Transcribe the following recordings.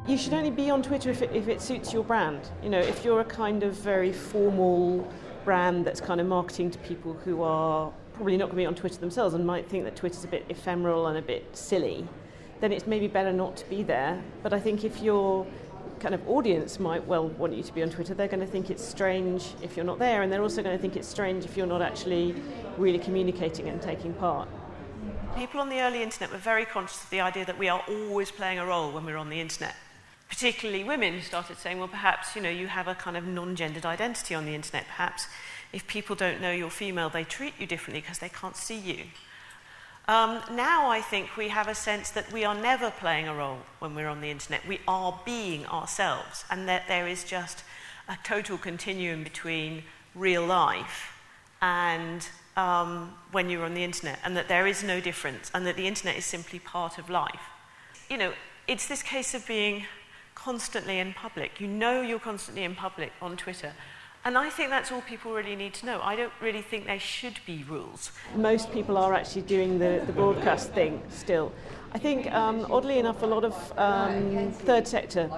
you should only be on Twitter if it suits your brand. You know, if you're a kind of very formal brand that's kind of marketing to people who are probably not going to be on Twitter themselves and might think that Twitter's a bit ephemeral and a bit silly, then it's maybe better not to be there. But I think if your kind of audience might well want you to be on Twitter, they're going to think it's strange if you're not there, and they're also going to think it's strange if you're not actually really communicating and taking part. People on the early internet were very conscious of the idea that we are always playing a role when we're on the internet. Particularly women who started saying, well, perhaps, you know, you have a kind of non-gendered identity on the internet. Perhaps if people don't know you're female, they treat you differently because they can't see you. Now I think we have a sense that we are never playing a role when we're on the internet. We are being ourselves, and that there is just a total continuum between real life and when you're on the internet, and that there is no difference, and that the internet is simply part of life. You know, it's this case of being constantly in public. You know you're constantly in public on Twitter. And I think that's all people really need to know. I don't really think there should be rules. Most people are actually doing the broadcast thing still. I think, oddly enough, a lot of third sector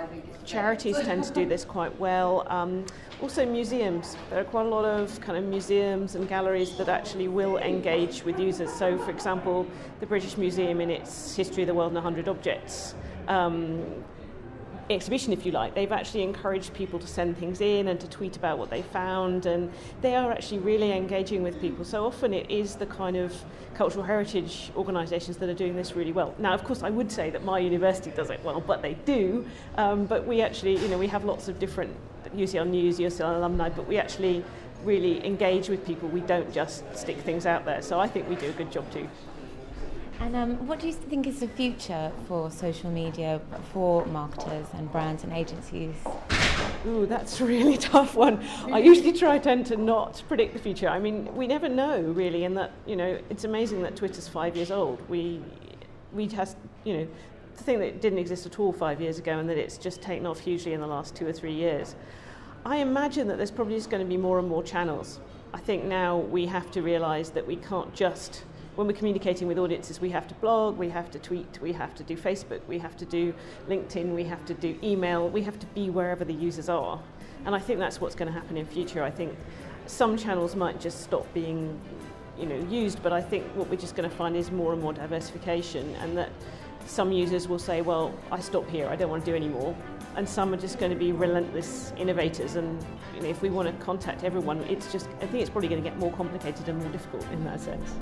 charities tend to do this quite well. Also museums. There are quite a lot of kind of museums and galleries that actually will engage with users. So, for example, the British Museum in its History of the World in 100 Objects exhibition, if you like, they've actually encouraged people to send things in and to tweet about what they found, and they are actually really engaging with people. So often it is the kind of cultural heritage organisations that are doing this really well. Now, of course, I would say that my university does it well, but they do. But we actually, you know, we have lots of different UCL News, UCL alumni, but we actually really engage with people. We don't just stick things out there. So I think we do a good job too. And what do you think is the future for social media for marketers and brands and agencies? Ooh, that's a really tough one. I usually tend to not predict the future. I mean, we never know really, and that, you know, it's amazing that Twitter's 5 years old. We just, you know, the thing that didn't exist at all 5 years ago, and that it's just taken off hugely in the last 2 or 3 years. I imagine that there's probably just going to be more and more channels. I think now we have to realise that we can't just, when we're communicating with audiences, we have to blog, we have to tweet, we have to do Facebook, we have to do LinkedIn, we have to do email, we have to be wherever the users are. And I think that's what's going to happen in future. I think some channels might just stop being, you know, used, but I think what we're just going to find is more and more diversification, and that some users will say, well, I stop here, I don't want to do any more. And some are just going to be relentless innovators, and you know, if we want to contact everyone, it's just, I think it's probably going to get more complicated and more difficult in that sense.